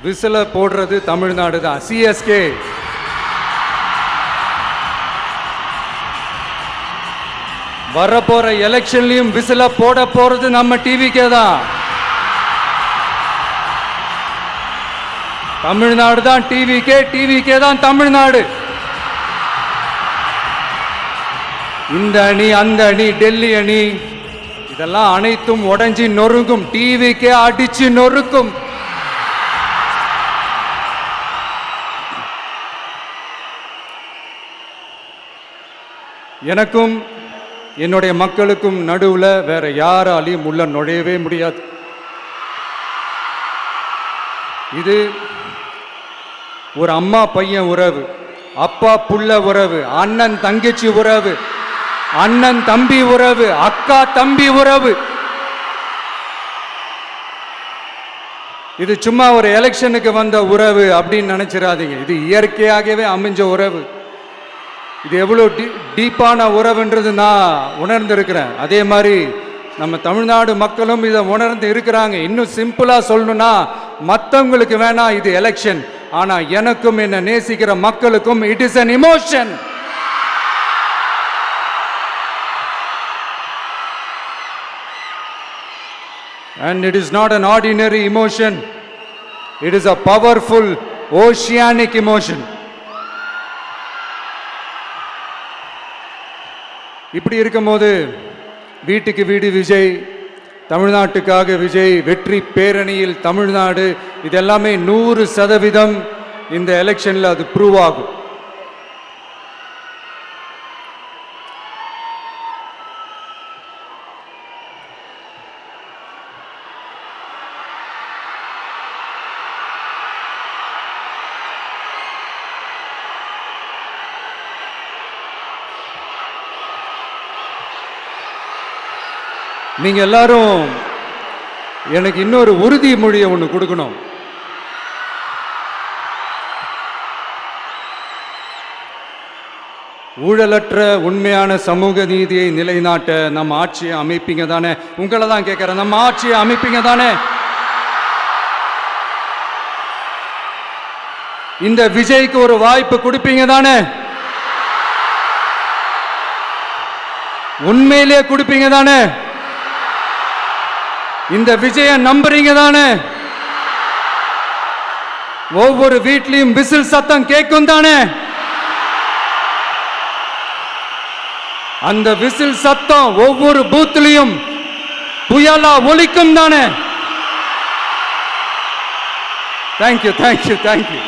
விசில போடுறது தமிழ்நாடு தான். சிஎஸ்கே வரப்போற எலெக்ஷன்லயும் விசில போட போறது நம்ம டிவிக்கே தான். தமிழ்நாடு தான் டிவிக்கே, டிவிக்கே தான் தமிழ்நாடு. இந்த அணி அந்த அணி டெல்லி அணி இதெல்லாம் அனைத்தும் உடைஞ்சி நொறுங்கும், டிவிக்கே அடிச்சு நொறுக்கும். எனக்கும் என்னுடைய மக்களுக்கும் நடுவுல வேற யாராலையும் உள்ள நுழையவே முடியாது. இது ஒரு அம்மா பையன் உறவு, அப்பா புள்ள உறவு, அண்ணன் தங்கச்சி உறவு, அண்ணன் தம்பி உறவு, அக்கா தம்பி உறவு. இது சும்மா ஒரு எலெக்ஷனுக்கு வந்த உறவு அப்படின்னு நினைச்சிடாதீங்க. இது இயற்கையாகவே அமைஞ்ச உறவு. இது எவ்வளோ டீப்பான உறவுன்றது நான் உணர்ந்திருக்கிறேன். அதே மாதிரி நம்ம தமிழ்நாடு மக்களும் இதை உணர்ந்து இருக்கிறாங்க. இன்னும் சிம்பிளா சொல்லணும்னா, மற்றவங்களுக்கு வேணா இது எலெக்ஷன், ஆனா எனக்கும் என்ன நேசிக்கிற மக்களுக்கும் it is an emotion. And it is not an ordinary emotion. It is a powerful oceanic emotion. இப்படி இருக்கும்போது வீட்டுக்கு வீடு விஜய், தமிழ்நாட்டுக்காக விஜய், வெற்றி பேரணியில் தமிழ்நாடு, இதெல்லாமே 100% இந்த எலெக்ஷன்ல அது ப்ரூவ் ஆகும். நீங்க எல்லாரும் எனக்கு இன்னொரு உறுதிமொழியை ஒன்று கொடுக்கணும். ஊழலற்ற உண்மையான சமூக நீதியை நிலைநாட்ட நம்ம ஆட்சியை அமைப்பீங்க தானே? உங்களை தான் கேட்கிறேன், நம்ம ஆட்சியை அமைப்பீங்க தானே? இந்த விஜய்க்கு ஒரு வாய்ப்பு கொடுப்பீங்க தானே? உண்மையிலேயே கொடுப்பீங்க தானே? இந்த விஜய நம்புறீங்க தானே? ஒவ்வொரு வீட்லயும் விசில் சத்தம் கேட்கும் தானே? அந்த விசில் சத்தம் ஒவ்வொரு பூத்லயும் புயலா ஒலிக்கும் தானே? Thank you, thank you, thank you.